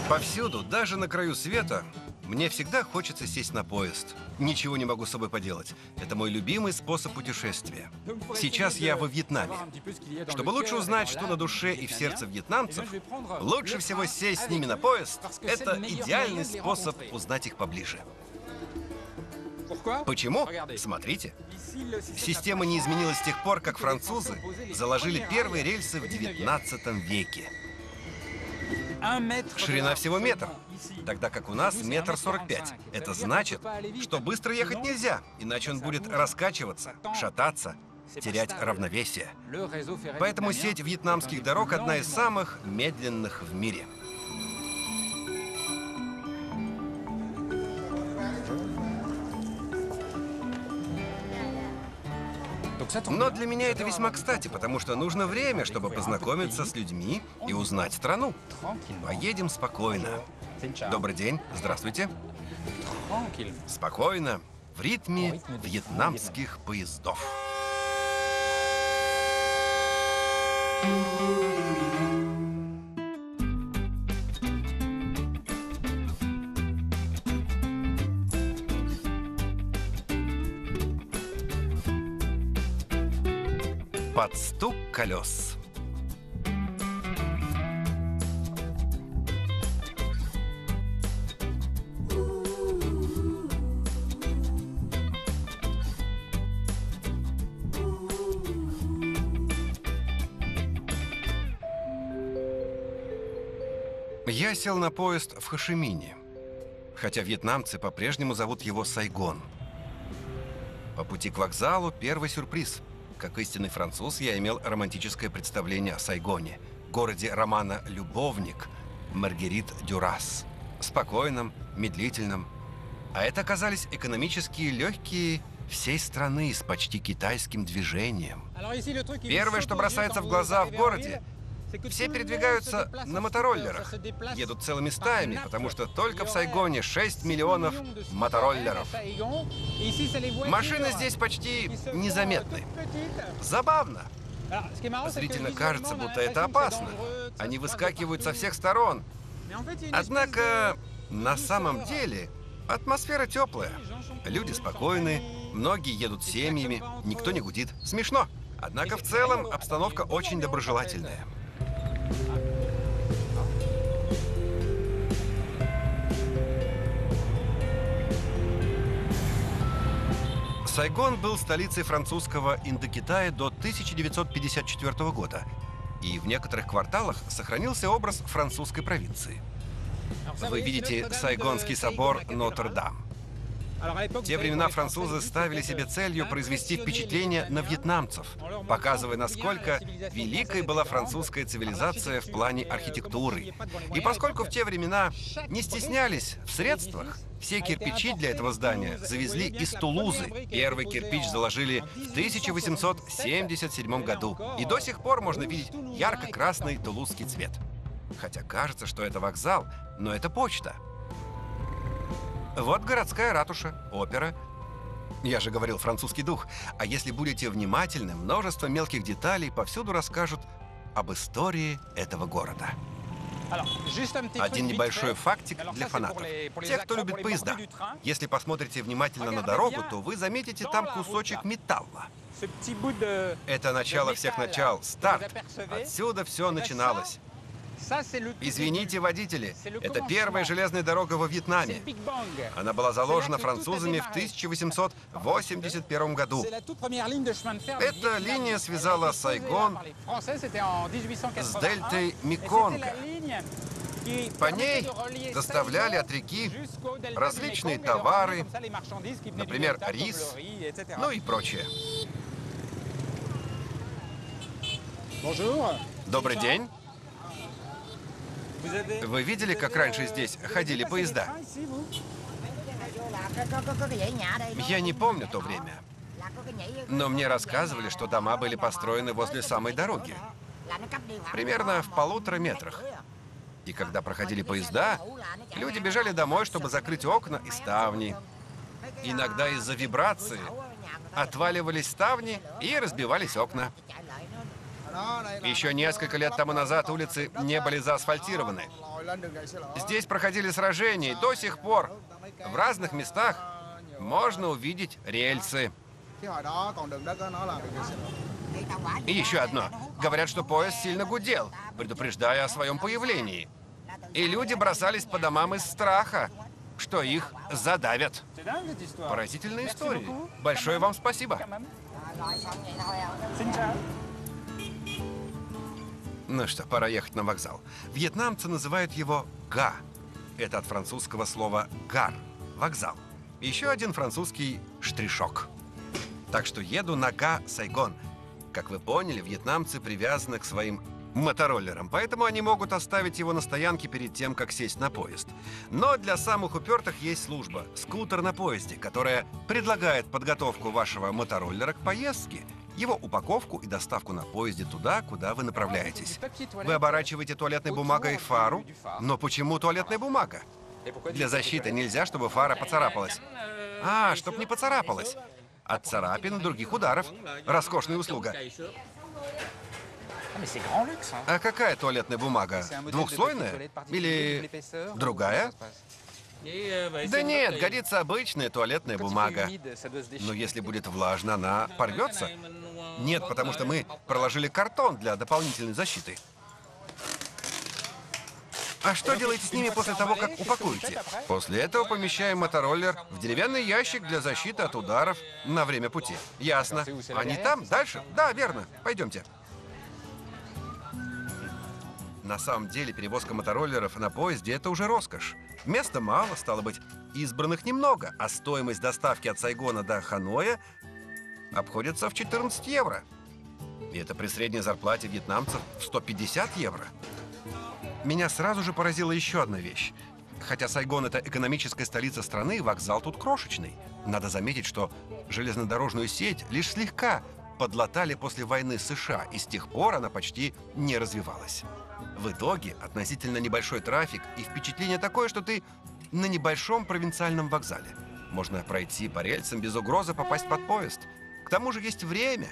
Повсюду, даже на краю света, мне всегда хочется сесть на поезд. Ничего не могу с собой поделать. Это мой любимый способ путешествия. Сейчас я во Вьетнаме. Чтобы лучше узнать, что на душе и в сердце вьетнамцев, лучше всего сесть с ними на поезд. Это идеальный способ узнать их поближе. Почему? Смотрите. Система не изменилась с тех пор, как французы заложили первые рельсы в 19 веке. Ширина всего метр, тогда как у нас 1,45 м. Это значит, что быстро ехать нельзя, иначе он будет раскачиваться, шататься, терять равновесие. Поэтому сеть вьетнамских дорог одна из самых медленных в мире. Но для меня это весьма кстати, потому что нужно время, чтобы познакомиться с людьми и узнать страну. Поедем спокойно. Добрый день, здравствуйте. Спокойно, в ритме вьетнамских поездов. Под стук колес. Я сел на поезд в Хошимине, хотя вьетнамцы по-прежнему зовут его Сайгон. По пути к вокзалу первый сюрприз. Как истинный француз, я имел романтическое представление о Сайгоне, городе романа «Любовник» Маргерит Дюрас. Спокойном, медлительном. А это оказались экономические легкие всей страны с почти китайским движением. Первое, что бросается в глаза в городе, все передвигаются на мотороллерах. Едут целыми стаями, потому что только в Сайгоне 6 миллионов мотороллеров. Машины здесь почти незаметны. Забавно. Зрительно кажется, будто это опасно. Они выскакивают со всех сторон. Однако, на самом деле, атмосфера теплая. Люди спокойны, многие едут семьями, никто не гудит. Смешно. Однако в целом обстановка очень доброжелательная. Сайгон был столицей французского Индокитая до 1954 года, и в некоторых кварталах сохранился образ французской провинции. Вы видите Сайгонский собор Нотр-Дам. В те времена французы ставили себе целью произвести впечатление на вьетнамцев, показывая, насколько великой была французская цивилизация в плане архитектуры. И поскольку в те времена не стеснялись в средствах, все кирпичи для этого здания завезли из Тулузы. Первый кирпич заложили в 1877 году. И до сих пор можно видеть ярко-красный тулузский цвет. Хотя кажется, что это вокзал, но это почта. Вот городская ратуша, опера. Я же говорил, французский дух. А если будете внимательны, множество мелких деталей повсюду расскажут об истории этого города. Один небольшой фактик для фанатов. Тех, кто любит поезда. Если посмотрите внимательно на дорогу, то вы заметите там кусочек металла. Это начало всех начал, старт. Отсюда все начиналось. Извините, водители, это первая железная дорога во Вьетнаме. Она была заложена французами в 1881 году. Эта линия связала Сайгон с дельтой Меконга. По ней доставляли от реки различные товары, например, рис, ну и прочее. Добрый день. Вы видели, как раньше здесь ходили поезда? Я не помню то время. Но мне рассказывали, что дома были построены возле самой дороги. Примерно в 1,5 метрах. И когда проходили поезда, люди бежали домой, чтобы закрыть окна и ставни. Иногда из-за вибрации отваливались ставни и разбивались окна. Еще несколько лет тому назад улицы не были заасфальтированы. Здесь проходили сражения, и до сих пор в разных местах можно увидеть рельсы. И еще одно. Говорят, что поезд сильно гудел, предупреждая о своем появлении. И люди бросались по домам из страха, что их задавят. Поразительная история. Большое вам спасибо. Ну что, пора ехать на вокзал. Вьетнамцы называют его «га». Это от французского слова «гар» – вокзал. Еще один французский штришок. Так что еду на «га» Сайгон. Как вы поняли, вьетнамцы привязаны к своим мотороллерам, поэтому они могут оставить его на стоянке перед тем, как сесть на поезд. Но для самых упертых есть служба – скутер на поезде, которая предлагает подготовку вашего мотороллера к поездке, его упаковку и доставку на поезде туда, куда вы направляетесь. Вы оборачиваете туалетной бумагой фару, но почему туалетная бумага? Для защиты нельзя, чтобы фара поцарапалась. Чтоб не поцарапалась. От царапин и других ударов. Роскошная услуга. А какая туалетная бумага? Двухслойная? Или другая? Да нет, годится обычная туалетная бумага. Но если будет влажно, она порвется? Нет, потому что мы проложили картон для дополнительной защиты. А что делаете с ними после того, как упакуете? После этого помещаем мотороллер в деревянный ящик для защиты от ударов на время пути. Ясно. Они там? Дальше? Да, верно. Пойдемте. На самом деле, перевозка мотороллеров на поезде – это уже роскошь. Места мало, стало быть, избранных немного, а стоимость доставки от Сайгона до Ханоя обходится в 14 евро. И это при средней зарплате вьетнамцев в 150 евро. Меня сразу же поразила еще одна вещь. Хотя Сайгон – это экономическая столица страны, вокзал тут крошечный. Надо заметить, что железнодорожную сеть лишь слегка подлатали после войны с США, и с тех пор она почти не развивалась. В итоге относительно небольшой трафик и впечатление такое, что ты на небольшом провинциальном вокзале. Можно пройти по рельсам без угрозы попасть под поезд. К тому же есть время.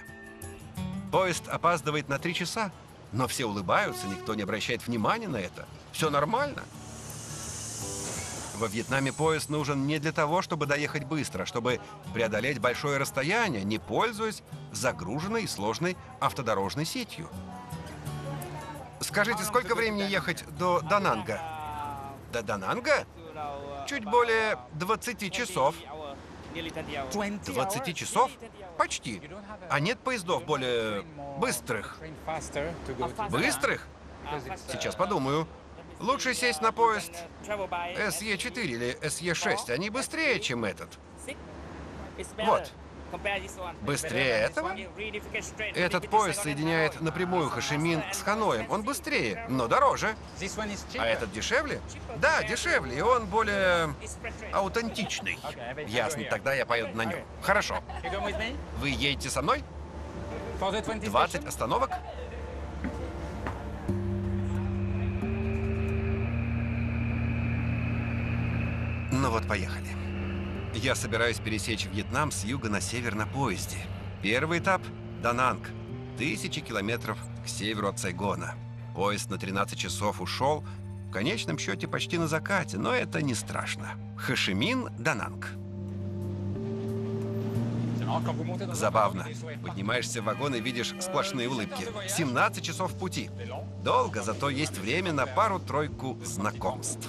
Поезд опаздывает на 3 часа, но все улыбаются, никто не обращает внимания на это. Все нормально. Во Вьетнаме поезд нужен не для того, чтобы доехать быстро, а чтобы преодолеть большое расстояние, не пользуясь загруженной и сложной автодорожной сетью. Скажите, сколько времени ехать до Дананга? До Дананга? Чуть более 20 часов. 20 часов? Почти. А нет поездов более быстрых? Быстрых? Сейчас подумаю. Лучше сесть на поезд СЕ-4 или СЕ-6. Они быстрее, чем этот. Вот. Быстрее этого? Этот поезд соединяет напрямую Хошимин с Ханоем. Он быстрее, но дороже. А этот дешевле? Да, дешевле, и он более аутентичный. Ясно, тогда я поеду на нем. Хорошо. Вы едете со мной? 20 остановок? Ну вот, поехали. Я собираюсь пересечь Вьетнам с юга на север на поезде. Первый этап – Дананг. 1000 километров к северу от Сайгона. Поезд на 13 часов ушел. В конечном счете почти на закате, но это не страшно. Хошимин, Дананг. Забавно. Поднимаешься в вагон и видишь сплошные улыбки. 17 часов в пути. Долго, зато есть время на пару-тройку знакомств.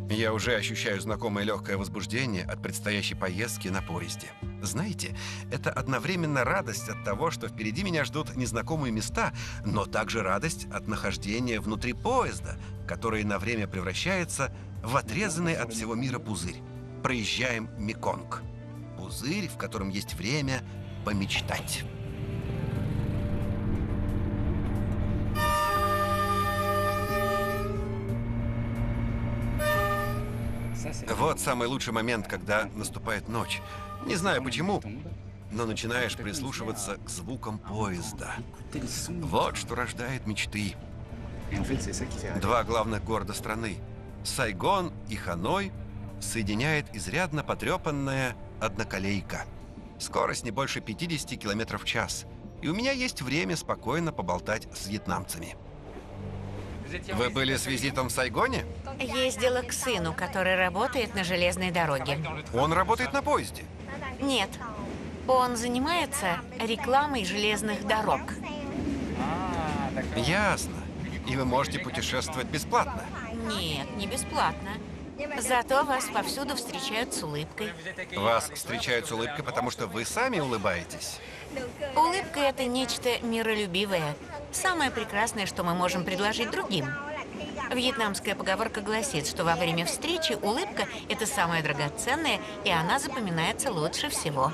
Я уже ощущаю знакомое легкое возбуждение от предстоящей поездки на поезде. Знаете, это одновременно радость от того, что впереди меня ждут незнакомые места, но также радость от нахождения внутри поезда, который на время превращается в отрезанный от всего мира пузырь. Проезжаем Меконг. Пузырь, в котором есть время помечтать. Вот самый лучший момент, когда наступает ночь. Не знаю почему, но начинаешь прислушиваться к звукам поезда. Вот что рождает мечты. 2 главных города страны – Сайгон и Ханой соединяет изрядно потрепанная одноколейка. Скорость не больше 50 км в час. И у меня есть время спокойно поболтать с вьетнамцами. Вы были с визитом в Сайгоне? Ездила к сыну, который работает на железной дороге. Он работает на поезде. Нет, он занимается рекламой железных дорог. Ясно. И вы можете путешествовать бесплатно. Нет, не бесплатно. Зато вас повсюду встречают с улыбкой. Вас встречают с улыбкой, потому что вы сами улыбаетесь. Улыбка – это нечто миролюбивое. Самое прекрасное, что мы можем предложить другим. Вьетнамская поговорка гласит, что во время встречи улыбка – это самое драгоценное, и она запоминается лучше всего.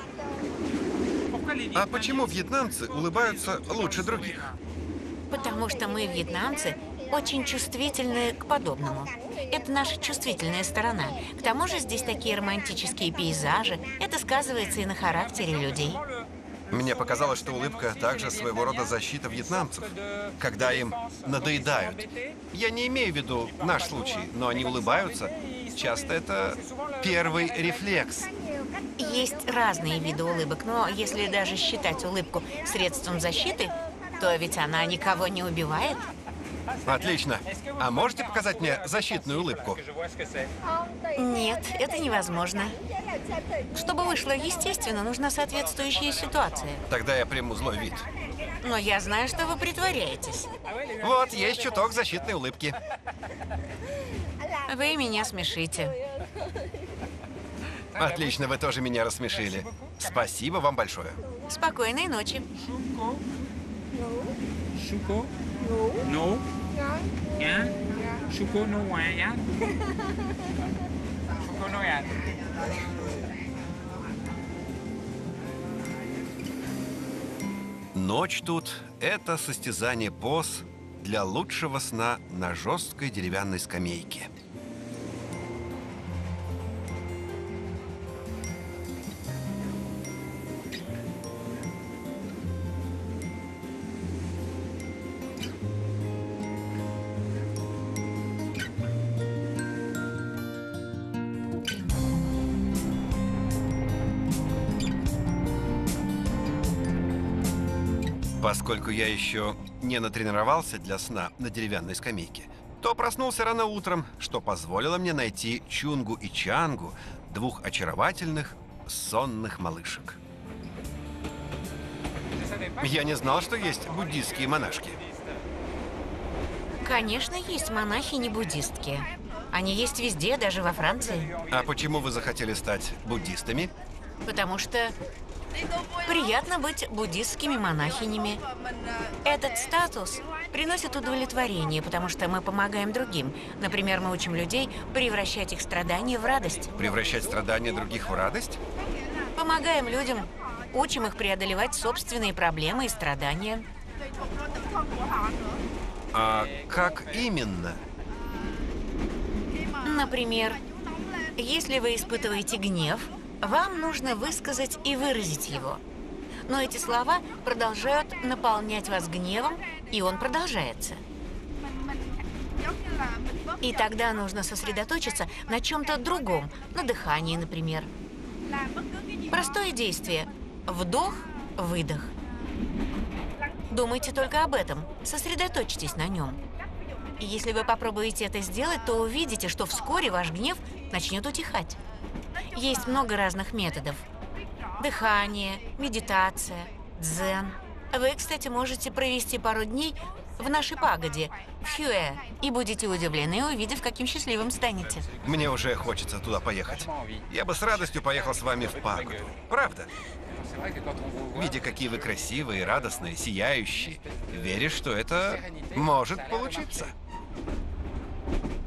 А почему вьетнамцы улыбаются лучше других? Потому что мы, вьетнамцы, очень чувствительны к подобному. Это наша чувствительная сторона. К тому же здесь такие романтические пейзажи. Это сказывается и на характере людей. Мне показалось, что улыбка также своего рода защита вьетнамцев, когда им надоедают. Я не имею в виду наш случай, но они улыбаются. Часто это первый рефлекс. Есть разные виды улыбок, но если даже считать улыбку средством защиты, то ведь она никого не убивает. Отлично. А можете показать мне защитную улыбку? Нет, это невозможно. Чтобы вышло естественно, нужна соответствующая ситуация. Тогда я приму злой вид. Но я знаю, что вы притворяетесь. Вот, есть чуток защитной улыбки. Вы меня смешите. Отлично, вы тоже меня рассмешили. Спасибо вам большое. Спокойной ночи. Suko? No. Yeah? Suko no why, yeah? Suko no yeah. Ночь тут – это состязание поз для лучшего сна на жесткой деревянной скамейке. Поскольку я еще не натренировался для сна на деревянной скамейке, то проснулся рано утром, что позволило мне найти Чунгу и Чангу, двух очаровательных сонных малышек. Я не знал, что есть буддистские монашки. Конечно, есть монахини-буддистки. Они есть везде, даже во Франции. А почему вы захотели стать буддистами? Потому что приятно быть буддистскими монахинями. Этот статус приносит удовлетворение, потому что мы помогаем другим. Например, мы учим людей превращать их страдания в радость. Превращать страдания других в радость? Помогаем людям, учим их преодолевать собственные проблемы и страдания. А как именно? Например, если вы испытываете гнев, вам нужно высказать и выразить его. Но эти слова продолжают наполнять вас гневом, и он продолжается. И тогда нужно сосредоточиться на чем-то другом, на дыхании, например. Простое действие. Вдох, выдох. Думайте только об этом, сосредоточьтесь на нем. И если вы попробуете это сделать, то увидите, что вскоре ваш гнев начнет утихать. Есть много разных методов. Дыхание, медитация, дзен. Вы, кстати, можете провести пару дней в нашей пагоде, в Хюэ, и будете удивлены, увидев, каким счастливым станете. Мне уже хочется туда поехать. Я бы с радостью поехал с вами в пагоду. Правда? Видя, какие вы красивые, радостные, сияющие, веришь, что это может получиться?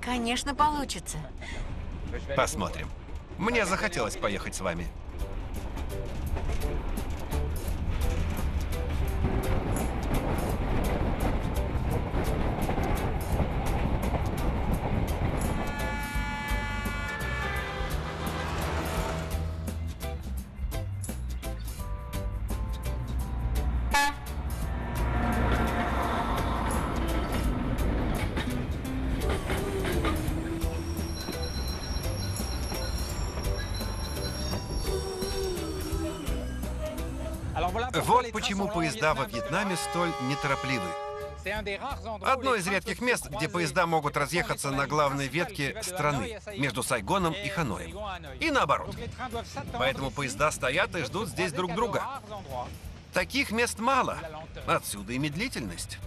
Конечно, получится. Посмотрим. Мне захотелось поехать с вами. Вот почему поезда во Вьетнаме столь неторопливы. Одно из редких мест, где поезда могут разъехаться на главной ветке страны, между Сайгоном и Ханоем. И наоборот. Поэтому поезда стоят и ждут здесь друг друга. Таких мест мало. Отсюда и медлительность.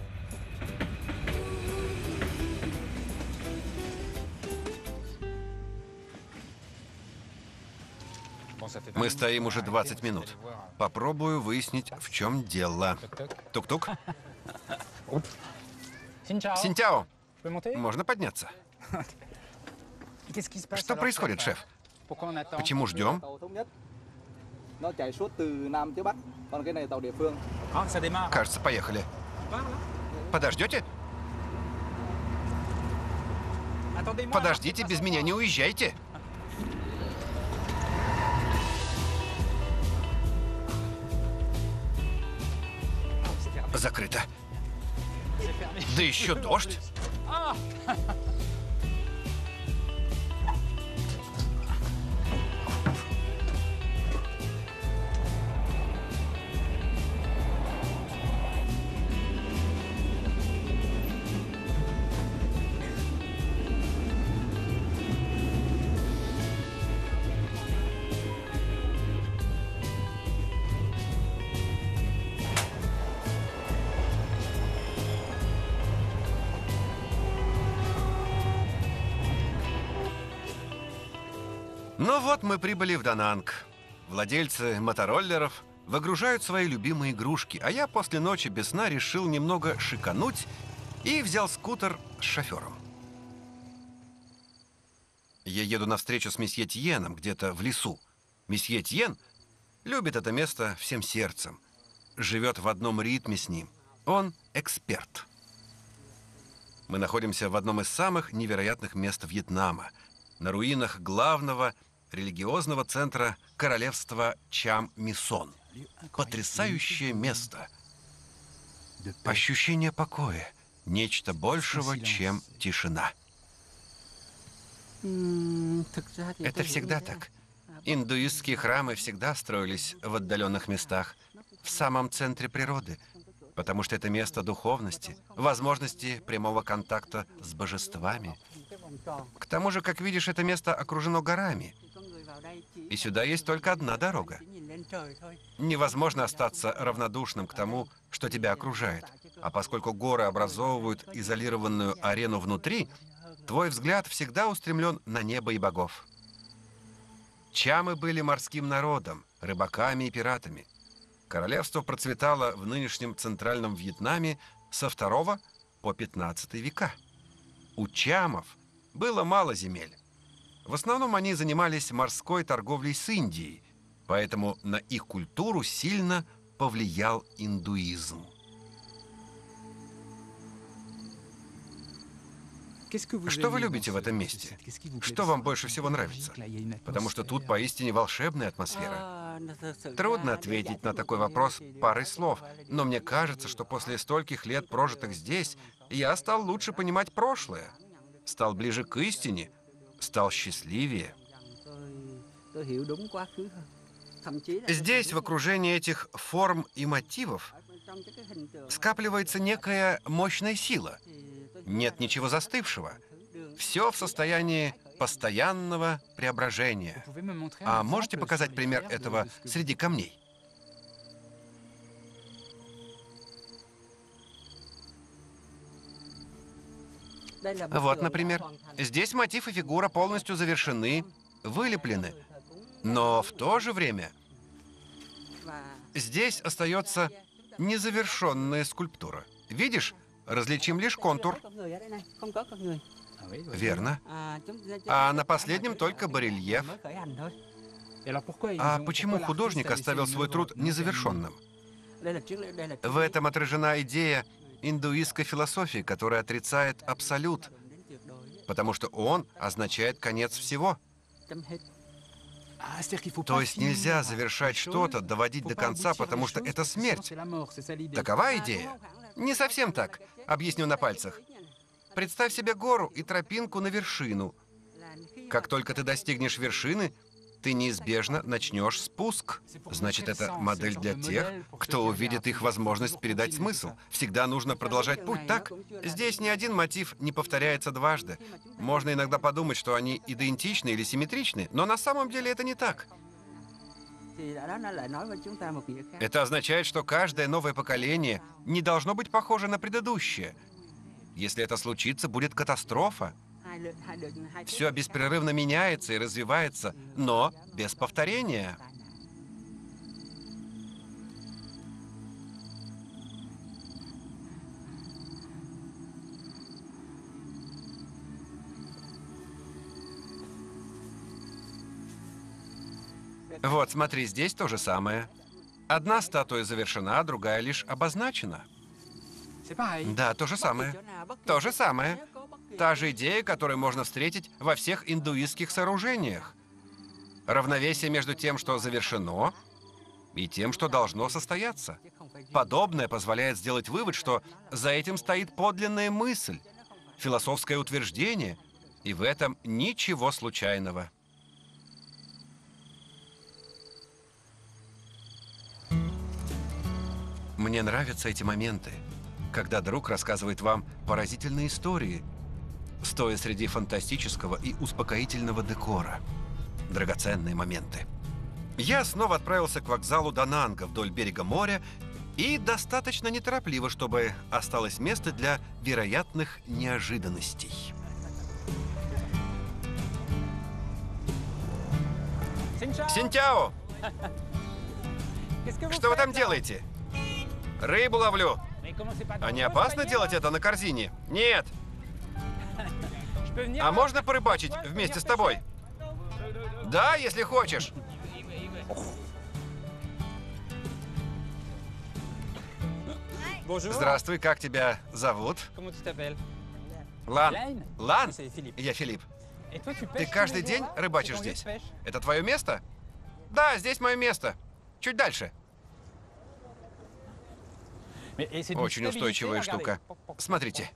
Мы стоим уже 20 минут. Попробую выяснить, в чем дело. Тук-тук. Синтяо, можно подняться? Что происходит, шеф? Почему ждем? Кажется, поехали. Подождете? Подождите, без меня не уезжайте. Закрыто. Да еще дождь. Ну вот мы прибыли в Дананг. Владельцы мотороллеров выгружают свои любимые игрушки, а я после ночи без сна решил немного шикануть и взял скутер с шофером. Я еду навстречу с месье Тьеном где-то в лесу. Месье Тьен любит это место всем сердцем, живет в одном ритме с ним. Он эксперт. Мы находимся в одном из самых невероятных мест Вьетнама, на руинах главного религиозного центра королевства Чам-Мисон. Потрясающее место. Ощущение покоя. Нечто большего, чем тишина. Это всегда так. Индуистские храмы всегда строились в отдаленных местах, в самом центре природы, потому что это место духовности, возможности прямого контакта с божествами. К тому же, как видишь, это место окружено горами, и сюда есть только одна дорога. Невозможно остаться равнодушным к тому, что тебя окружает. А поскольку горы образовывают изолированную арену внутри, твой взгляд всегда устремлен на небо и богов. Чамы были морским народом, рыбаками и пиратами. Королевство процветало в нынешнем центральном Вьетнаме со 2 по 15 века. У чамов было мало земель. В основном они занимались морской торговлей с Индией, поэтому на их культуру сильно повлиял индуизм. Что вы любите в этом месте? Что вам больше всего нравится? Потому что тут поистине волшебная атмосфера. Трудно ответить на такой вопрос парой слов, но мне кажется, что после стольких лет, прожитых здесь, я стал лучше понимать прошлое, стал ближе к истине, стал счастливее. Здесь, в окружении этих форм и мотивов, скапливается некая мощная сила. Нет ничего застывшего. Все в состоянии постоянного преображения. А можете показать пример этого среди камней? Вот, например. Здесь мотив и фигура полностью завершены, вылеплены. Но в то же время здесь остается незавершенная скульптура. Видишь? Различим лишь контур. Верно. А на последнем только барельеф. А почему художник оставил свой труд незавершенным? В этом отражена идея индуистской философии, которая отрицает абсолют, потому что он означает конец всего. То есть нельзя завершать что-то, доводить до конца, потому что это смерть. Такова идея? Не совсем так. Объясню на пальцах. Представь себе гору и тропинку на вершину. Как только ты достигнешь вершины, ты неизбежно начнешь спуск. Значит, это модель для тех, кто увидит их возможность передать смысл. Всегда нужно продолжать путь, так? Здесь ни один мотив не повторяется дважды. Можно иногда подумать, что они идентичны или симметричны, но на самом деле это не так. Это означает, что каждое новое поколение не должно быть похоже на предыдущее. Если это случится, будет катастрофа. Все беспрерывно меняется и развивается, но без повторения. Вот, смотри, здесь то же самое. Одна статуя завершена, другая лишь обозначена. Да, то же самое. То же самое. Та же идея, которую можно встретить во всех индуистских сооружениях. Равновесие между тем, что завершено, и тем, что должно состояться. Подобное позволяет сделать вывод, что за этим стоит подлинная мысль, философское утверждение, и в этом ничего случайного. Мне нравятся эти моменты, когда друг рассказывает вам поразительные истории, стоя среди фантастического и успокоительного декора. Драгоценные моменты. Я снова отправился к вокзалу Дананга вдоль берега моря и достаточно неторопливо, чтобы осталось место для вероятных неожиданностей. Синтяо! Что вы там делаете? Рыбу ловлю. А не опасно делать это на корзине? Нет. А можно порыбачить вместе с тобой? Да, если хочешь. Здравствуй, как тебя зовут? Лан. Лан? Я Филипп. Ты каждый день рыбачишь здесь? Это твое место? Да, здесь мое место. Чуть дальше. Очень устойчивая штука. Смотрите.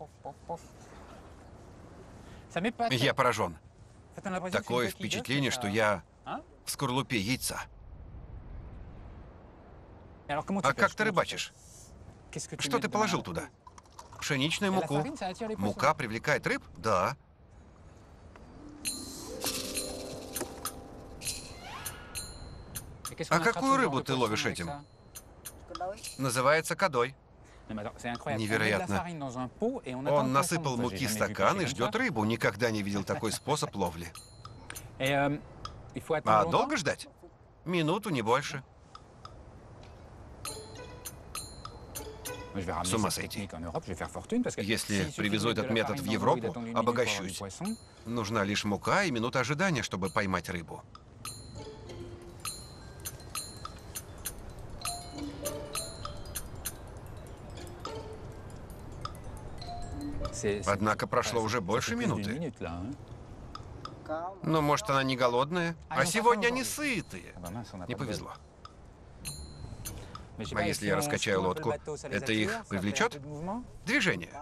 Я поражен. Такое впечатление, что я в скорлупе яйца. А как ты рыбачишь? Что ты положил туда? Пшеничную муку. Мука привлекает рыб? Да. А какую рыбу ты ловишь этим? Называется кадой. Невероятно. Он насыпал муки в стакан и ждет рыбу. Никогда не видел такой способ ловли. А долго ждать? Минуту, не больше. С ума сойти. Если привезу этот метод в Европу, обогащусь. Нужна лишь мука и минута ожидания, чтобы поймать рыбу. Однако прошло уже больше минуты. Ну, может, она не голодная? А сегодня они сытые. Не повезло. А если я раскачаю лодку, это их привлечет? Движение.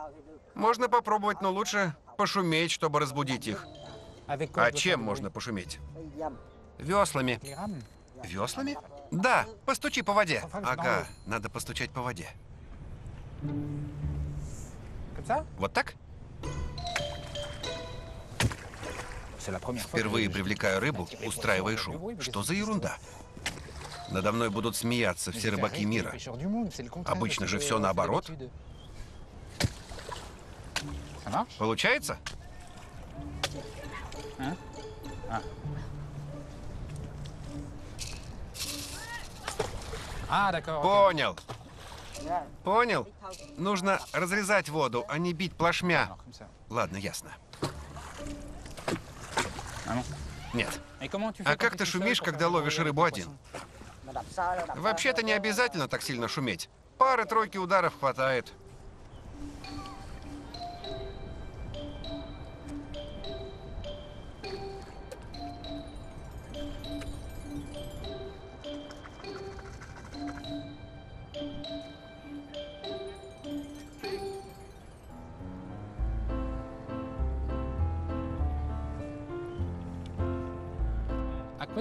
Можно попробовать, но лучше пошуметь, чтобы разбудить их. А чем можно пошуметь? Веслами. Веслами? Да, постучи по воде. Ага, надо постучать по воде. Вот так? Впервые привлекаю рыбу, устраивая шум. Что за ерунда? Надо мной будут смеяться все рыбаки мира. Обычно же все наоборот. Получается? Понял. Понял? Нужно разрезать воду, а не бить плашмя. Ладно, ясно. Нет. А как ты шумишь, когда ловишь рыбу один? Вообще-то не обязательно так сильно шуметь. Пары-тройки ударов хватает.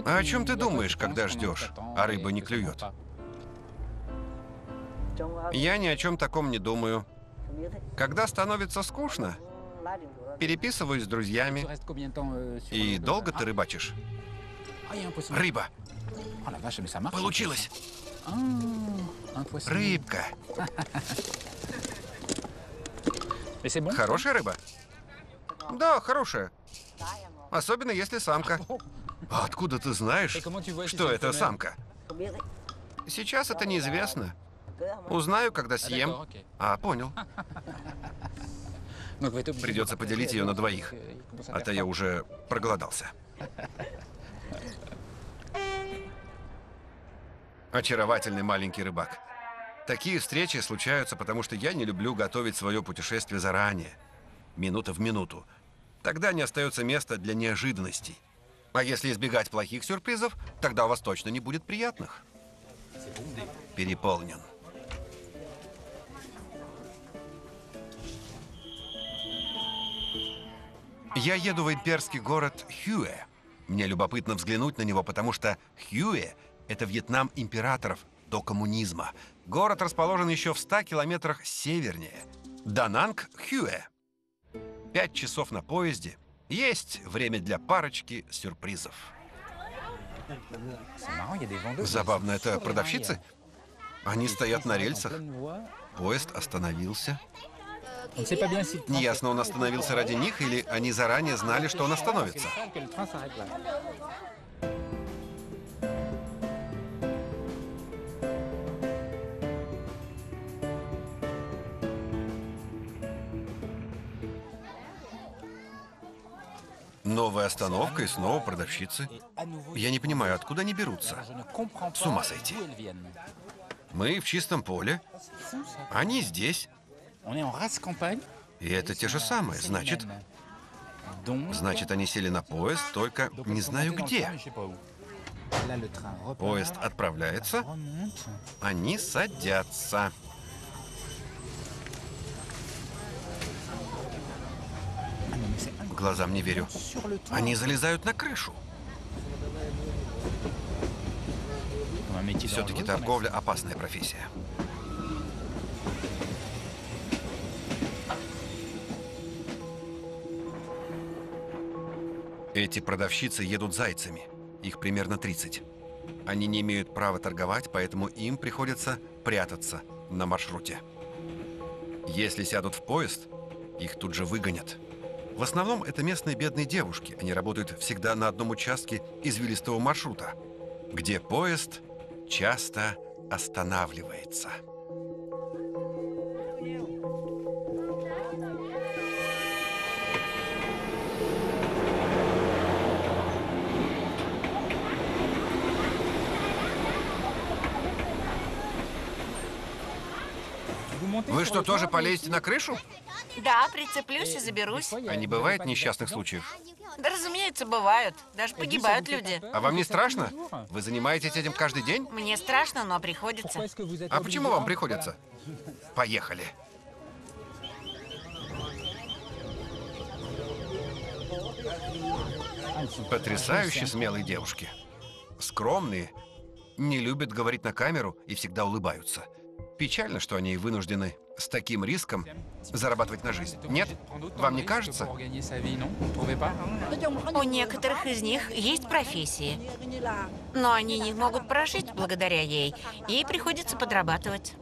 А о чем ты думаешь, когда ждешь, а рыба не клюет? Я ни о чем таком не думаю. Когда становится скучно, переписываюсь с друзьями. И долго ты рыбачишь? Рыба! Получилось! Рыбка! Хорошая рыба? Да, хорошая. Особенно если самка. А откуда ты знаешь, что это самка? Сейчас это неизвестно. Узнаю, когда съем. А, понял. Придется поделить ее на двоих. А то я уже проголодался. Очаровательный маленький рыбак. Такие встречи случаются, потому что я не люблю готовить свое путешествие заранее. Минута в минуту. Тогда не остается места для неожиданностей. А если избегать плохих сюрпризов, тогда у вас точно не будет приятных. Переполнен. Я еду в имперский город Хюэ. Мне любопытно взглянуть на него, потому что Хюэ – это Вьетнам императоров до коммунизма. Город расположен еще в 100 километрах севернее. Дананг, Хюэ. 5 часов на поезде. Есть время для парочки сюрпризов. Забавно, это продавщицы? Они стоят на рельсах. Поезд остановился. Неясно, он остановился ради них, или они заранее знали, что он остановится. Новая остановка и снова продавщицы. Я не понимаю, откуда они берутся. С ума сойти. Мы в чистом поле. Они здесь. И это те же самые. Значит, они сели на поезд, только не знаю где. Поезд отправляется. Они садятся. Глазам не верю. Они залезают на крышу. Все-таки торговля – опасная профессия. Эти продавщицы едут зайцами. Их примерно 30. Они не имеют права торговать, поэтому им приходится прятаться на маршруте. Если сядут в поезд, их тут же выгонят. В основном это местные бедные девушки. Они работают всегда на одном участке извилистого маршрута, где поезд часто останавливается. Вы что, тоже полезете на крышу? Да, прицеплюсь и заберусь. А не бывает несчастных случаев? Да, разумеется, бывают. Даже погибают люди. А вам не страшно? Вы занимаетесь этим каждый день? Мне страшно, но приходится. А почему вам приходится? Поехали. Потрясающе смелые девушки. Скромные, не любят говорить на камеру и всегда улыбаются. Печально, что они вынуждены с таким риском зарабатывать на жизнь. Нет? Вам не кажется? У некоторых из них есть профессии, но они не могут прожить благодаря ей, и приходится подрабатывать.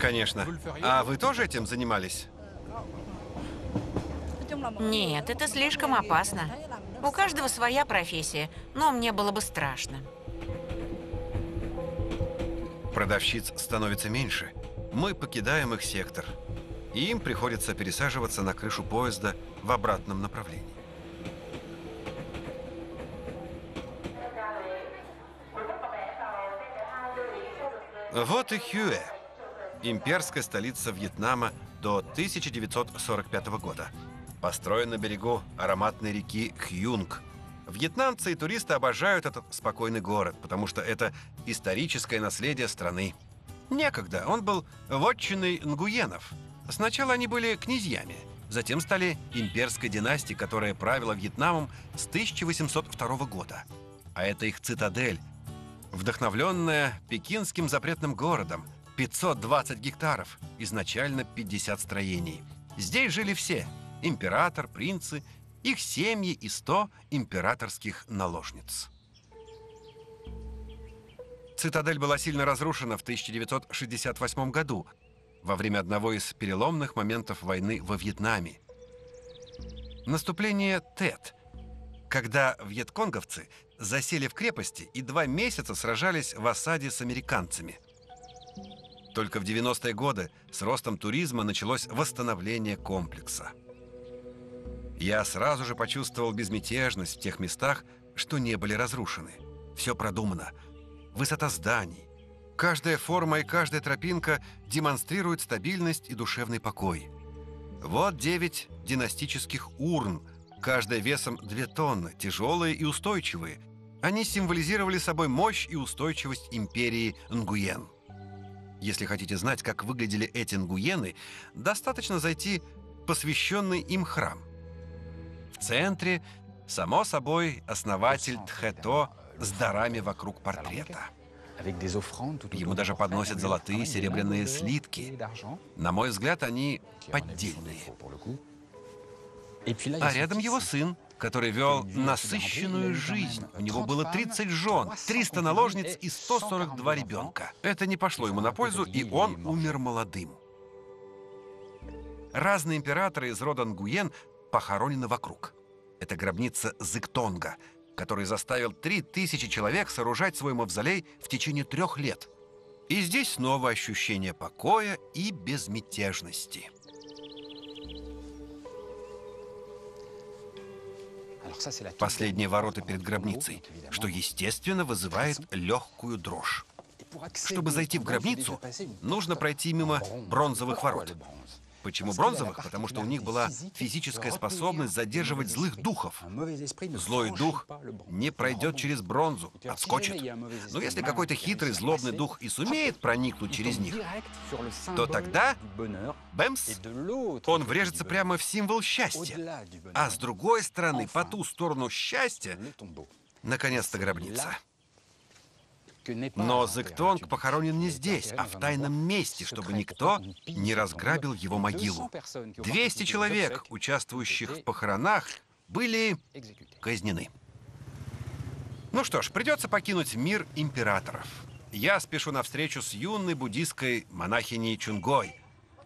Конечно. А вы тоже этим занимались? Нет, это слишком опасно. У каждого своя профессия, но мне было бы страшно. Продавщиц становится меньше. Мы покидаем их сектор. И им приходится пересаживаться на крышу поезда в обратном направлении. Вот и Хюэ. Имперская столица Вьетнама до 1945 года. Построен на берегу ароматной реки Хьюнг. Вьетнамцы и туристы обожают этот спокойный город, потому что это историческое наследие страны. Некогда он был вотчиной нгуенов. Сначала они были князьями, Затем стали имперской династией, которая правила Вьетнамом с 1802 года. А это их цитадель, вдохновленная пекинским запретным городом. 520 гектаров, изначально 50 строений. Здесь жили все – император, принцы, их семьи и 100 императорских наложниц. Цитадель была сильно разрушена в 1968 году, во время одного из переломных моментов войны во Вьетнаме. Наступление Тет, когда вьетконговцы засели в крепости и 2 месяца сражались в осаде с американцами. Только в 90-е годы с ростом туризма началось восстановление комплекса. Я сразу же почувствовал безмятежность в тех местах, что не были разрушены. Все продумано. Высота зданий. Каждая форма и каждая тропинка демонстрируют стабильность и душевный покой. Вот 9 династических урн, каждая весом 2 тонны, тяжелые и устойчивые. Они символизировали собой мощь и устойчивость империи Нгуен. Если хотите знать, как выглядели эти нгуены, достаточно зайти в посвященный им храм. В центре, само собой, основатель Тхэто с дарами вокруг портрета. Ему даже подносят золотые и серебряные слитки. На мой взгляд, они поддельные. А рядом его сын, который вел насыщенную жизнь. У него было 30 жен, 300 наложниц и 142 ребенка. Это не пошло ему на пользу, и он умер молодым. Разные императоры из рода Нгуен похоронены вокруг. Это гробница Зыктонга, который заставил 3000 человек сооружать свой мавзолей в течение 3 лет. И здесь снова ощущение покоя и безмятежности. Последние ворота перед гробницей, что, естественно, вызывает легкую дрожь. Чтобы зайти в гробницу, нужно пройти мимо бронзовых ворот. Почему бронзовых? Потому что у них была физическая способность задерживать злых духов. Злой дух не пройдет через бронзу, отскочит. Но если какой-то хитрый злобный дух и сумеет проникнуть через них, то тогда, бэмс, он врежется прямо в символ счастья. А с другой стороны, по ту сторону счастья, наконец-то гробница. Но Зыктонг похоронен не здесь, а в тайном месте, чтобы никто не разграбил его могилу. 200 человек, участвующих в похоронах, были казнены. Ну что ж, придется покинуть мир императоров. Я спешу навстречу с юной буддистской монахиней Чунгой,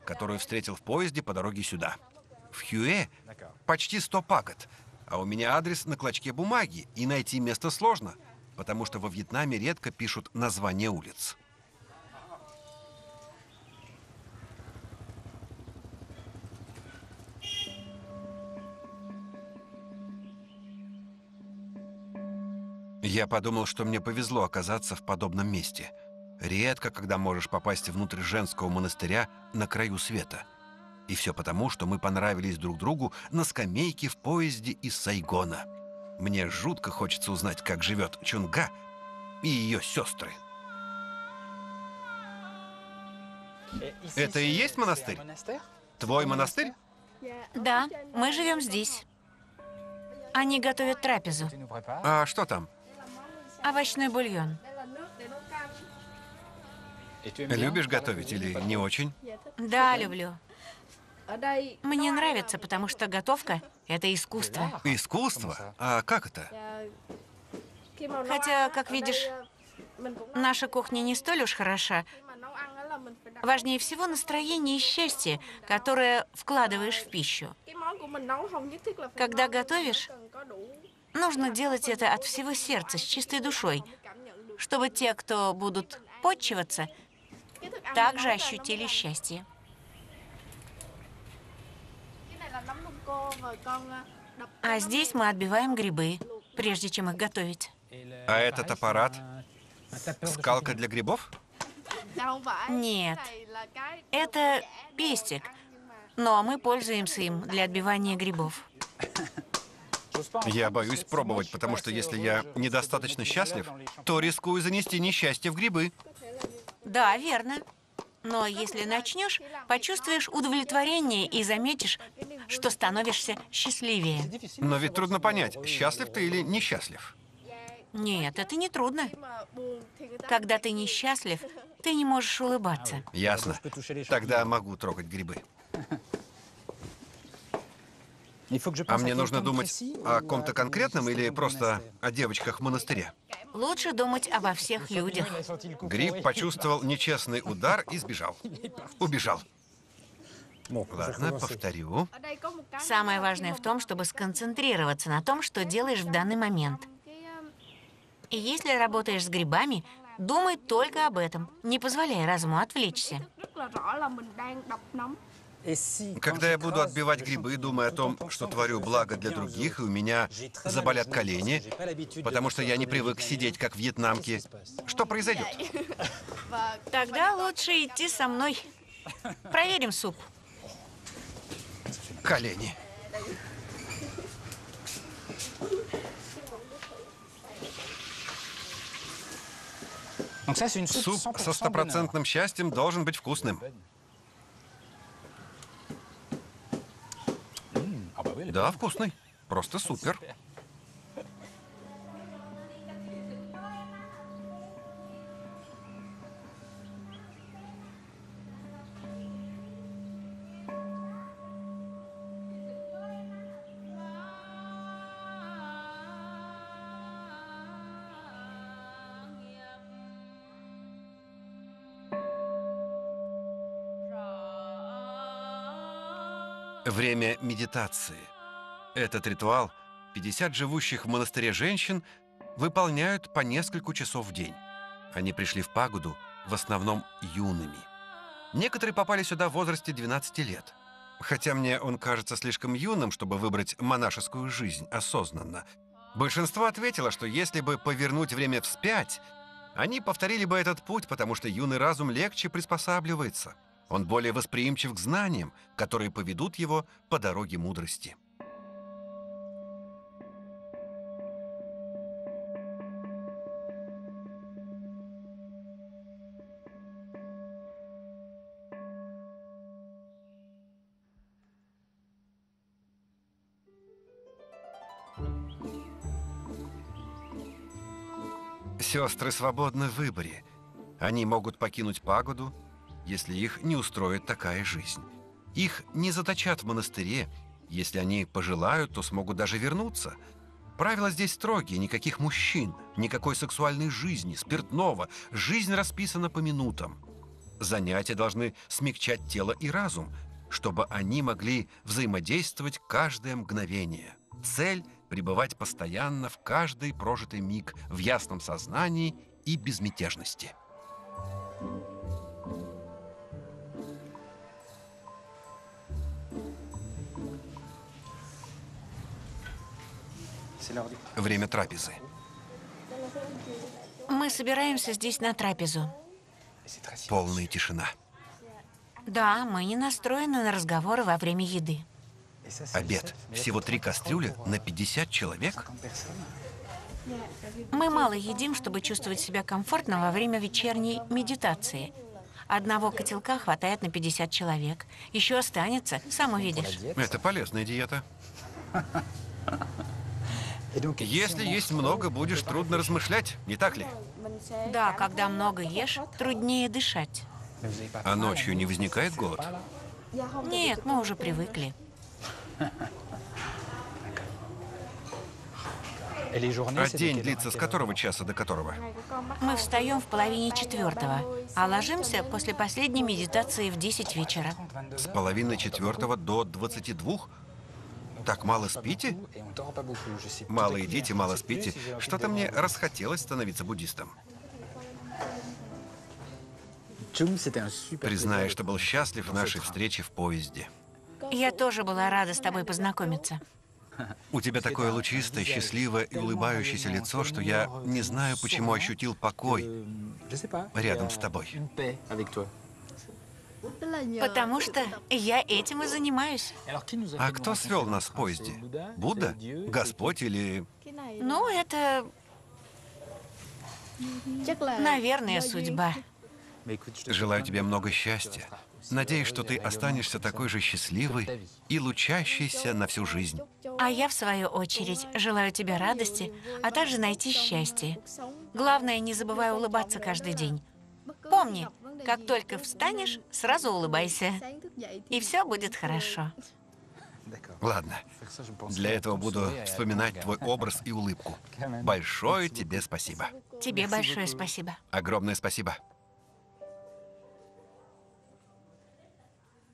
которую встретил в поезде по дороге сюда. В Хюэ почти 100 пагод, а у меня адрес на клочке бумаги, и найти место сложно, потому что во Вьетнаме редко пишут названия улиц. Я подумал, что мне повезло оказаться в подобном месте. Редко, когда можешь попасть внутрь женского монастыря на краю света. И все потому, что мы понравились друг другу на скамейке в поезде из Сайгона. Мне жутко хочется узнать, как живет Чунга и ее сестры. Это и есть монастырь? Твой монастырь? Да, мы живем здесь. Они готовят трапезу. А что там? Овощной бульон. Любишь готовить или не очень? Да, люблю. Мне нравится, потому что готовка – это искусство. Искусство? А как это? Хотя, как видишь, наша кухня не столь уж хороша. Важнее всего настроение и счастье, которое вкладываешь в пищу. Когда готовишь, нужно делать это от всего сердца, с чистой душой, чтобы те, кто будут почиваться, также ощутили счастье. А здесь мы отбиваем грибы, прежде чем их готовить. А этот аппарат? Скалка для грибов? Нет, это пестик, но мы пользуемся им для отбивания грибов. Я боюсь пробовать, потому что если я недостаточно счастлив, то рискую занести несчастье в грибы. Да, верно. Но если начнешь, почувствуешь удовлетворение и заметишь, что становишься счастливее. Но ведь трудно понять, счастлив ты или несчастлив. Нет, это не трудно. Когда ты несчастлив, ты не можешь улыбаться. Ясно. Тогда могу трогать грибы. А мне нужно думать о ком-то конкретном или просто о девочках в монастыре? Лучше думать обо всех людях. Гриб почувствовал нечестный удар и сбежал. Убежал. Ладно, повторю. Самое важное в том, чтобы сконцентрироваться на том, что делаешь в данный момент. И если работаешь с грибами, думай только об этом, не позволяй разуму отвлечься. Когда я буду отбивать грибы, думая о том, что творю благо для других, и у меня заболят колени, потому что я не привык сидеть, как вьетнамки, что произойдет? Тогда лучше идти со мной. Проверим суп. Колени. Суп со стопроцентным счастьем должен быть вкусным. Да, вкусный. Просто супер. Время медитации. Этот ритуал 50 живущих в монастыре женщин выполняют по несколько часов в день. Они пришли в пагоду в основном юными. Некоторые попали сюда в возрасте 12 лет. Хотя мне он кажется слишком юным, чтобы выбрать монашескую жизнь осознанно. Большинство ответило, что если бы повернуть время вспять, они повторили бы этот путь, потому что юный разум легче приспосабливается. Он более восприимчив к знаниям, которые поведут его по дороге мудрости. Сестры свободны в выборе. Они могут покинуть пагоду, если их не устроит такая жизнь. Их не заточат в монастыре. Если они пожелают, то смогут даже вернуться. Правила здесь строгие. Никаких мужчин, никакой сексуальной жизни, спиртного. Жизнь расписана по минутам. Занятия должны смягчать тело и разум, чтобы они могли взаимодействовать каждое мгновение. Цель – пребывать постоянно в каждый прожитый миг в ясном сознании и безмятежности. Время трапезы. Мы собираемся здесь на трапезу. Полная тишина. Да, мы не настроены на разговоры во время еды. Обед. Всего 3 кастрюли на 50 человек? Мы мало едим, чтобы чувствовать себя комфортно во время вечерней медитации. Одного котелка хватает на 50 человек. Еще останется, сам увидишь. Это полезная диета. Если есть много, будешь трудно размышлять, не так ли? Да, когда много ешь, труднее дышать. А ночью не возникает голод? Нет, мы уже привыкли. А день длится с которого часа до которого? Мы встаем в половине 4, а ложимся после последней медитации в 10 вечера. С половины 4 до 22? Так мало спите? Мало едите, мало спите. Что-то мне расхотелось становиться буддистом. Признаю, что был счастлив в нашей встрече в поезде. Я тоже была рада с тобой познакомиться. У тебя такое лучистое, счастливое и улыбающееся лицо, что я не знаю, почему ощутил покой рядом с тобой. Потому что я этим и занимаюсь. А кто свел нас в поезде? Будда? Господь или... Ну, это, наверное, судьба. Желаю тебе много счастья. Надеюсь, что ты останешься такой же счастливой и лучащейся на всю жизнь. А я, в свою очередь, желаю тебе радости, а также найти счастье. Главное, не забывай улыбаться каждый день. Помни, как только встанешь, сразу улыбайся. И все будет хорошо. Ладно, для этого буду вспоминать твой образ и улыбку. Большое тебе спасибо. Тебе большое спасибо. Огромное спасибо.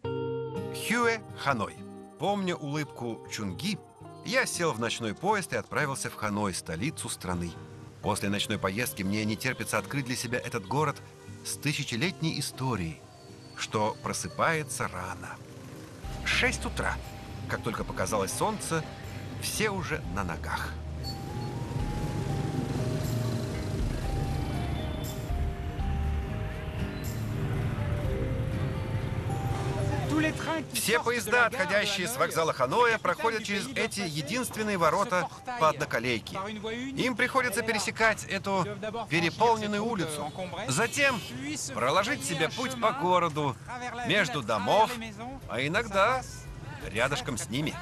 Хюэ, Ханой. Помня улыбку Чунги, я сел в ночной поезд и отправился в Ханой, столицу страны. После ночной поездки мне не терпится открыть для себя этот город с тысячелетней историей, что просыпается рано. 6 утра. Как только показалось солнце, все уже на ногах. Все поезда, отходящие с вокзала Ханоя, проходят через эти единственные ворота по одноколейке. Им приходится пересекать эту переполненную улицу. Затем проложить себе путь по городу, между домов, а иногда рядышком с ними.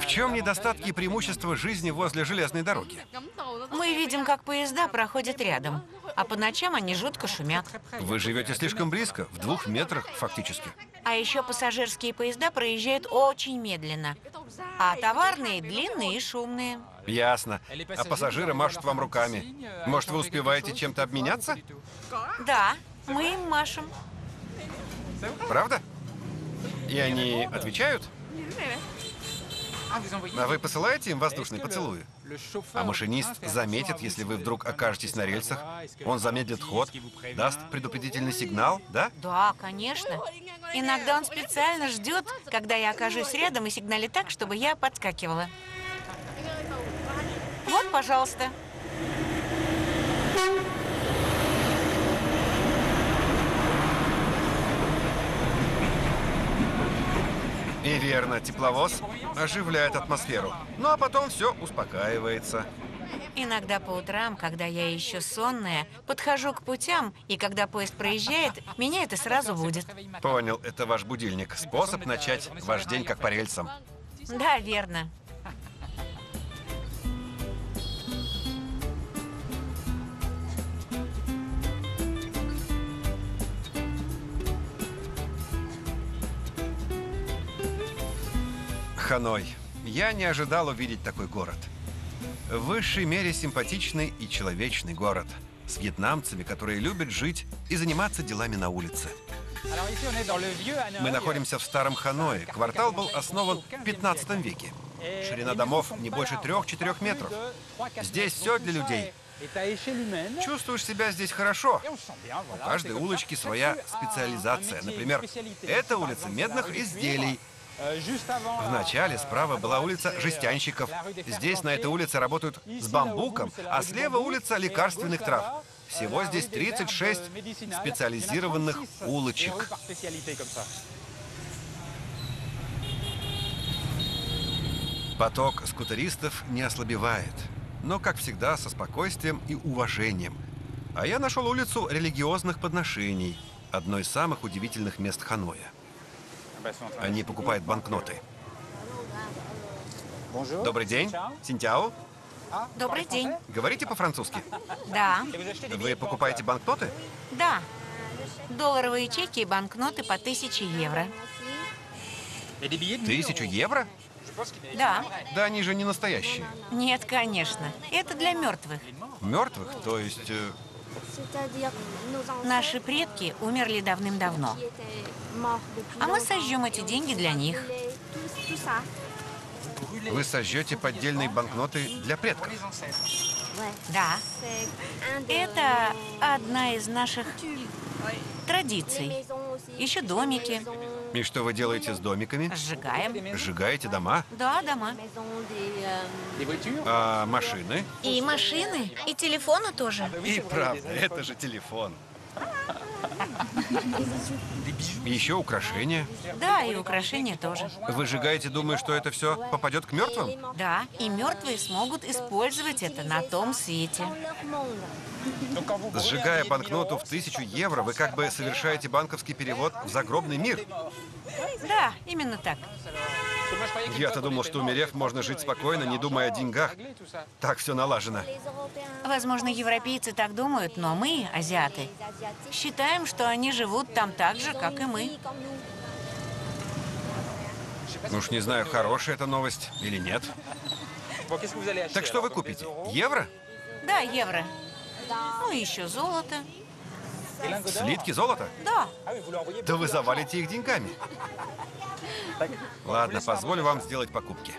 В чем недостатки и преимущества жизни возле железной дороги? Мы видим, как поезда проходят рядом, а по ночам они жутко шумят. Вы живете слишком близко, в 2 метрах фактически. А еще пассажирские поезда проезжают очень медленно, а товарные длинные и шумные. Ясно. А пассажиры машут вам руками. Может, вы успеваете чем-то обменяться? Да, мы им машем. Правда? И они отвечают? А вы посылаете им воздушные поцелуи? А машинист заметит, если вы вдруг окажетесь на рельсах. Он замедлит ход, даст предупредительный сигнал, да? Да, конечно. Иногда он специально ждет, когда я окажусь рядом, и сигналит так, чтобы я подскакивала. Вот, пожалуйста. И верно, тепловоз оживляет атмосферу. Ну а потом все успокаивается. Иногда по утрам, когда я еще сонная, подхожу к путям, и когда поезд проезжает, меня это сразу будет. Понял, это ваш будильник. Способ начать ваш день как по рельсам. Да, верно. Ханой. Я не ожидал увидеть такой город. В высшей мере симпатичный и человечный город. С вьетнамцами, которые любят жить и заниматься делами на улице. Мы находимся в старом Ханое. Квартал был основан в 15 веке. Ширина домов не больше 3-4 метров. Здесь все для людей. Чувствуешь себя здесь хорошо. У каждой улочки своя специализация. Например, эта улица медных изделий. В начале справа была улица жестянщиков. Здесь, на этой улице, работают с бамбуком, а слева улица лекарственных трав. Всего здесь 36 специализированных улочек. Поток скутеристов не ослабевает, но, как всегда, со спокойствием и уважением. А я нашел улицу религиозных подношений, одно из самых удивительных мест Ханоя. Они покупают банкноты. Добрый день. Синтяо. Добрый день. Говорите по-французски? Да, Вы покупаете банкноты? да. Долларовые чеки и банкноты по 1000 евро. 1000 евро? Да. Да они же не настоящие. Нет, конечно. Это для мертвых. Мертвых? То есть... Наши предки умерли давным-давно. А мы сожжем эти деньги для них. Вы сожжете поддельные банкноты для предков? Да. Это одна из наших традиций. Еще домики. И что вы делаете с домиками? Сжигаем. Сжигаете дома? Да, дома. А машины? И машины, и телефоны тоже. И правда, это же телефон. Еще украшения. Да, и украшения тоже. Вы сжигаете, думая, что это все попадет к мертвым? Да, и мертвые смогут использовать это на том свете. Сжигая банкноту в 1000 евро, вы как бы совершаете банковский перевод в загробный мир. Да, именно так. Я-то думал, что умерев, можно жить спокойно, не думая о деньгах. Так все налажено. Возможно, европейцы так думают, но мы, азиаты, считаем, что они живут там так же, как и мы. Уж не знаю, хорошая это новость или нет. Так что вы купите? Евро? Да, евро. Ну и еще золото. Слитки золота? Да. Да вы завалите их деньгами. Ладно, позволю вам сделать покупки.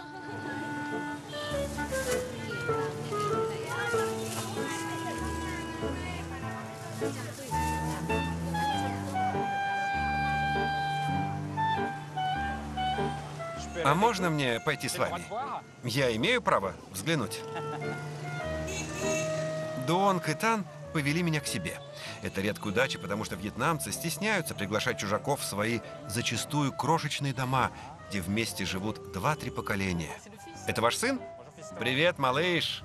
А можно мне пойти с вами? Я имею право взглянуть? Дуонг и Тан повели меня к себе. Это редкая удача, потому что вьетнамцы стесняются приглашать чужаков в свои зачастую крошечные дома, где вместе живут 2-3 поколения. Это ваш сын? Привет, малыш.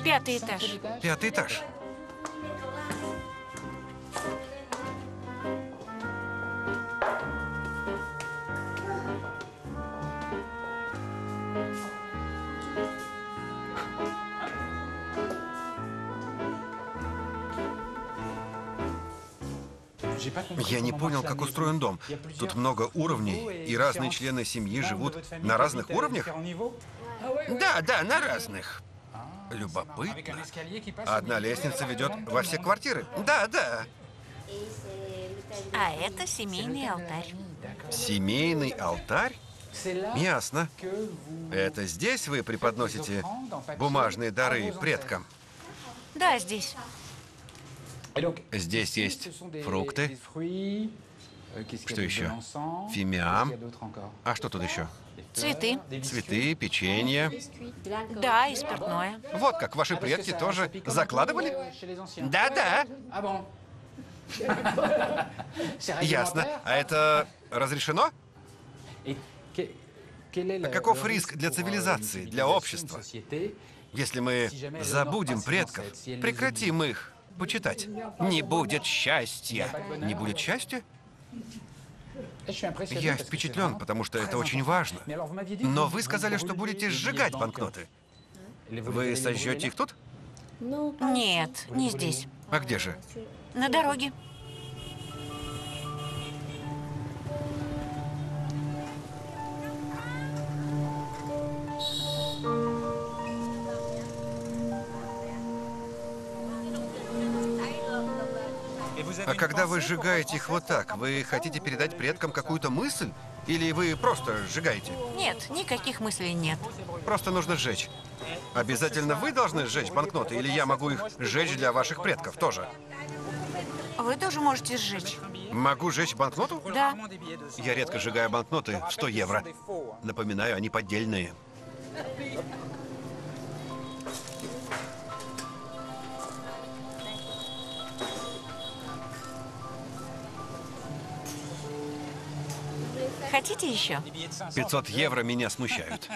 5-й этаж. 5-й этаж. Я не понял, как устроен дом. Тут много уровней, и разные члены семьи живут на разных уровнях? Да, на разных. Любопытно. Одна лестница ведет во все квартиры? Да. А это семейный алтарь. Семейный алтарь? Ясно. Это здесь вы преподносите бумажные дары предкам? Да, здесь. Здесь есть фрукты. Что еще? Фимиам. А что тут еще? Цветы. Цветы, печенье. Да, и спиртное. Вот как ваши предки тоже закладывали? Да. Ясно. А это разрешено? А каков риск для цивилизации, для общества? Если мы забудем предков, прекратим их почитать. Не будет счастья. Не будет счастья? Я впечатлен, потому что это очень важно. Но вы сказали, что будете сжигать банкноты. Вы сожжете их тут? Нет, не здесь. А где же? На дороге. А когда вы сжигаете их вот так, вы хотите передать предкам какую-то мысль? Или вы просто сжигаете? Нет, никаких мыслей нет. Просто нужно сжечь. Обязательно вы должны сжечь банкноты, или я могу их сжечь для ваших предков тоже? Вы тоже можете сжечь. Могу сжечь банкноту? Да. Я редко сжигаю банкноты в 100 евро. Напоминаю, они поддельные. Хотите еще? 500 евро меня смущают.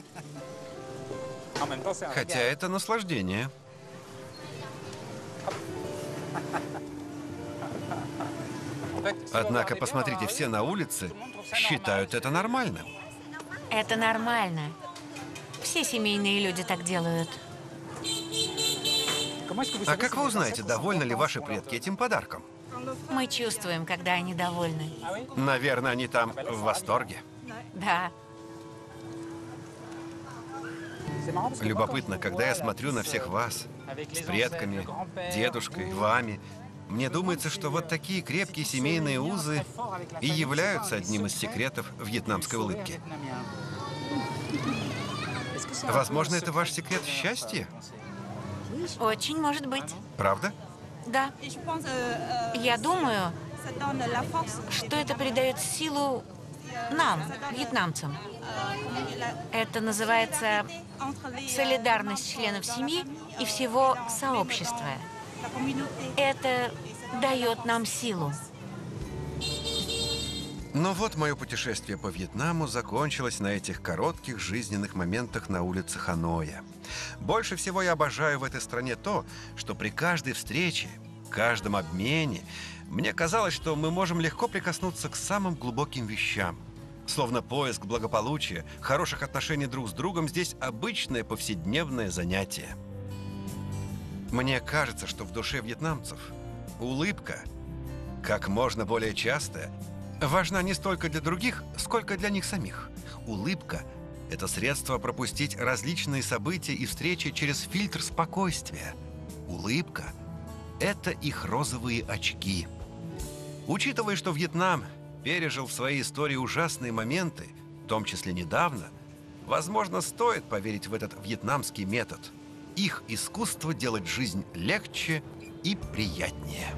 Хотя это наслаждение. Однако, посмотрите, все на улице считают это нормальным. Это нормально. Все семейные люди так делают. А как вы узнаете, довольны ли ваши предки этим подарком? Мы чувствуем, когда они довольны. Наверное, они там в восторге. Да. Любопытно, когда я смотрю на всех вас, с предками, дедушкой, вами, мне думается, что вот такие крепкие семейные узы и являются одним из секретов вьетнамской улыбки. Возможно, это ваш секрет счастья? Очень может быть. Правда? Да. Я думаю, что это придает силу нам, вьетнамцам. Это называется солидарность членов семьи и всего сообщества. Это дает нам силу. Но вот мое путешествие по Вьетнаму закончилось на этих коротких жизненных моментах на улице Ханоя. Больше всего я обожаю в этой стране то, что при каждой встрече, каждом обмене мне казалось, что мы можем легко прикоснуться к самым глубоким вещам. Словно поиск благополучия, хороших отношений друг с другом здесь обычное повседневное занятие. Мне кажется, что в душе вьетнамцев улыбка, как можно более частая, важна не столько для других, сколько для них самих. Улыбка – это средство пропустить различные события и встречи через фильтр спокойствия. Улыбка – это их розовые очки. Учитывая, что Вьетнам пережил в своей истории ужасные моменты, в том числе недавно, возможно, стоит поверить в этот вьетнамский метод. Их искусство делать жизнь легче и приятнее.